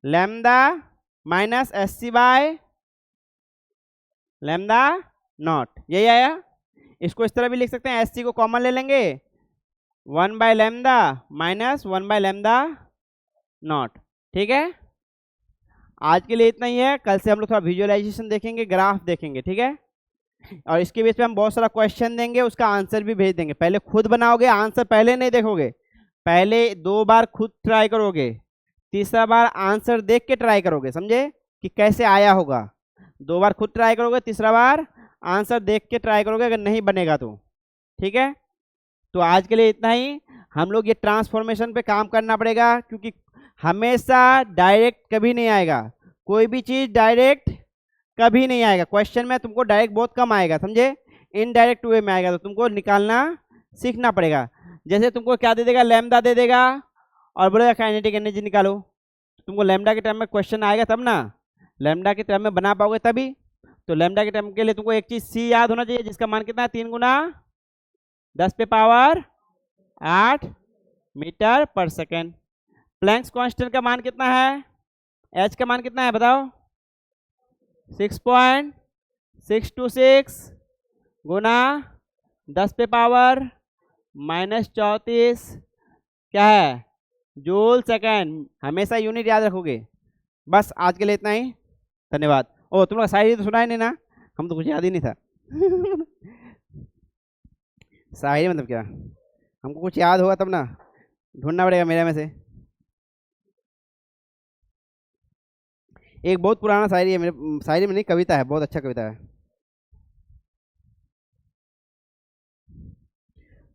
lambda minus SC by lambda naught, यही आया। इसको इस तरह भी लिख सकते हैं, SC को कॉमन ले लेंगे, 1 by lambda minus 1 by lambda naught. ठीक है। आज के लिए इतना ही है। कल से हम लोग थोड़ा विजुअलाइजेशन देखेंगे, ग्राफ देखेंगे। ठीक है। और इसके बेस पे हम बहुत सारा क्वेश्चन देंगे, उसका आंसर भी भेज देंगे। पहले खुद बनाओगे, आंसर पहले नहीं देखोगे, पहले 2 बार खुद ट्राई करोगे, तीसरा बार आंसर देख के ट्राई करोगे। समझे कि कैसे आया होगा? 2 बार खुद ट्राई करोगे, तीसरा बार आंसर देख के ट्राई करोगे, अगर नहीं बनेगा तो। ठीक है। तो आज के लिए इतना ही। हम लोग ये ट्रांसफॉर्मेशन पे काम करना पड़ेगा, क्योंकि हमेशा डायरेक्ट कभी नहीं आएगा। कोई भी चीज़ डायरेक्ट कभी नहीं आएगा। क्वेश्चन में तुमको डायरेक्ट बहुत कम आएगा, समझे। इनडायरेक्ट वे में आएगा, तो तुमको निकालना सीखना पड़ेगा। जैसे तुमको क्या दे देगा? लैम्डा दे देगा और बोलेगा काइनेटिक एनर्जी निकालो। तुमको लैम्डा के टर्म में क्वेश्चन आएगा तब ना, लैम्डा के टर्म में बना पाओगे तभी। तो लैम्डा के टर्म के लिए तुमको एक चीज़ C याद होना चाहिए, जिसका मान कितना है? 3 गुना 10 पे पावर 8 मीटर पर सेकेंड। प्लैंक्स कांस्टेंट का मान कितना है? H का मान कितना है बताओ? 6.626 गुना 10 पे पावर -34 क्या है? Joule second. हमेशा यूनिट याद रखोगे। बस आज के लिए इतना ही। धन्यवाद। ओ, तुम लोग शायरी तो सुना ही नहीं ना? हम तो कुछ याद ही नहीं था। शायरी मतलब क्या? हमको कुछ याद होगा तब ना, ढूंढना पड़ेगा मेरे में से। एक बहुत पुराना शायरी है मेरे, शायरी में नहीं, कविता है, बहुत अच्छा कविता है,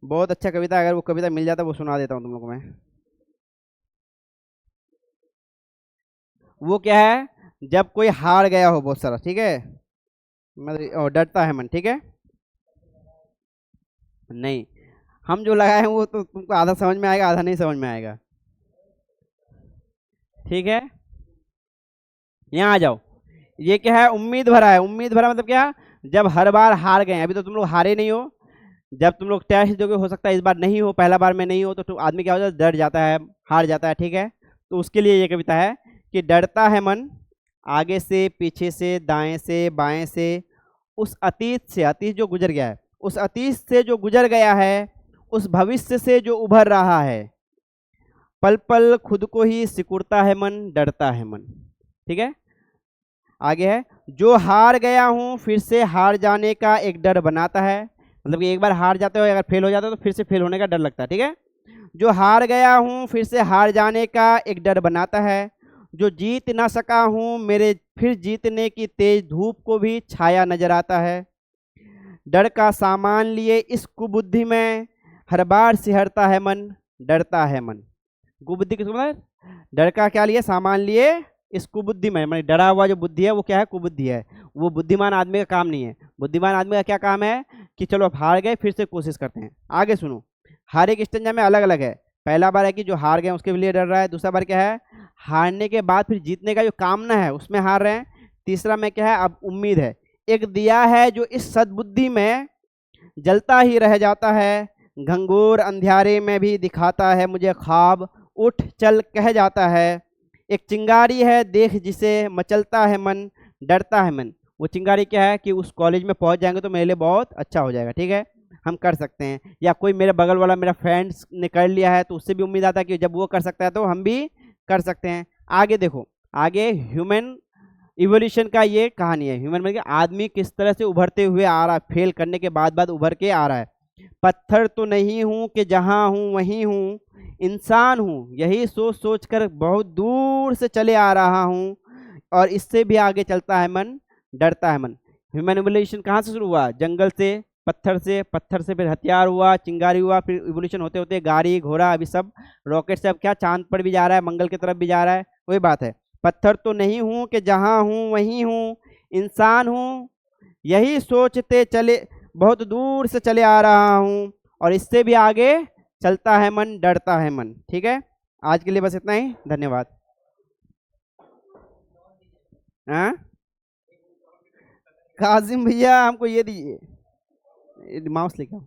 बहुत अच्छा कविता। अगर वो कविता मिल जाता वो सुना देता हूँ तुम लोगों को मैं। वो क्या है? जब कोई हार गया हो बहुत सारा, ठीक है, मतलब डरता है मन। ठीक है। नहीं, हम जो लगाए हैं वो तो तुमको आधा समझ में आएगा, आधा नहीं समझ में आएगा। ठीक है। यहाँ आ जाओ। ये क्या है? उम्मीद भरा है। उम्मीद भरा मतलब क्या? जब हर बार हार गए, अभी तो तुम लोग हारे नहीं हो, जब तुम लोग टेस्ट दोगे, हो सकता है इस बार नहीं हो, पहला बार में नहीं हो, तो आदमी क्या हो जाता है? डर जाता है, हार जाता है। ठीक है। तो उसके लिए ये कविता है कि डरता है मन आगे से, पीछे से, दाएं से, बाएं से, उस अतीत से, अतीत जो गुजर गया है, उस अतीत से जो गुजर गया है, उस भविष्य से जो उभर रहा है, पल पल खुद को ही सिकुड़ता है मन, डरता है मन। ठीक है। आगे है, जो हार गया हूं फिर से हार जाने का एक डर बनाता है। मतलब कि एक बार हार जाते हो, अगर फेल हो जाते हो तो फिर से फेल होने का डर लगता है। ठीक है। जो हार गया हूं फिर से हार जाने का एक डर बनाता है, जो जीत ना सका हूं मेरे फिर जीतने की तेज धूप को भी छाया नजर आता है। डर का सामान लिए इस कुबुद्धि में हर बार सिहरता है मन, डरता है मन। कुबुद्धि किसको मतलब? डर का क्या लिए? सामान लिए इस कुबुद्धि में, मतलब डरा हुआ जो बुद्धि है वो क्या है? कुबुद्धि है। वो बुद्धिमान आदमी का काम नहीं है। बुद्धिमान आदमी का क्या काम है कि चलो अब हार गए, फिर से कोशिश करते हैं। आगे सुनो। हर एक स्टेंजा में अलग अलग है। पहला बार है कि जो हार गए उसके लिए डर रहा है। दूसरा बार क्या है? हारने के बाद फिर जीतने का जो कामना है उसमें हार रहे हैं। तीसरा में क्या है? अब उम्मीद है। एक दिया है जो इस सद्बुद्धि में जलता ही रह जाता है, घंघोर अंधियारे में भी दिखाता है मुझे ख्वाब, उठ चल कह जाता है। एक चिंगारी है देख जिसे मचलता है मन, डरता है मन। वो चिंगारी क्या है कि उस कॉलेज में पहुंच जाएंगे तो मेरे लिए बहुत अच्छा हो जाएगा। ठीक है, हम कर सकते हैं। या कोई मेरे बगल वाला मेरा फ्रेंड्स ने कर लिया है तो उससे भी उम्मीद आता है कि जब वो कर सकता है तो हम भी कर सकते हैं। आगे देखो, आगे ह्यूमन इवोल्यूशन का ये कहानी है। ह्यूमन मतलब आदमी किस तरह से उभरते हुए आ रहा है, फेल करने के बाद उभर के आ रहा है। पत्थर तो नहीं हूँ कि जहाँ हूँ वहीं हूँ, इंसान हूँ यही सोच सोच कर बहुत दूर से चले आ रहा हूँ, और इससे भी आगे चलता है मन, डरता है मन। ह्यूमन इवोल्यूशन कहाँ से शुरू हुआ? जंगल से, पत्थर से फिर हथियार हुआ, चिंगारी हुआ, फिर इवोल्यूशन होते होते गाड़ी घोड़ा, अभी सब रॉकेट से अब क्या चांद पर भी जा रहा है, मंगल की तरफ भी जा रहा है। वही बात है, पत्थर तो नहीं हूं कि जहां हूं वहीं हूं, इंसान हूं यही सोचते चले, बहुत दूर से चले आ रहा हूं, और इससे भी आगे चलता है मन, डरता है मन। ठीक है, आज के लिए बस इतना ही, धन्यवाद। हाँ काजिम भैया हमको ये दीजिए, माउस लेके आओ।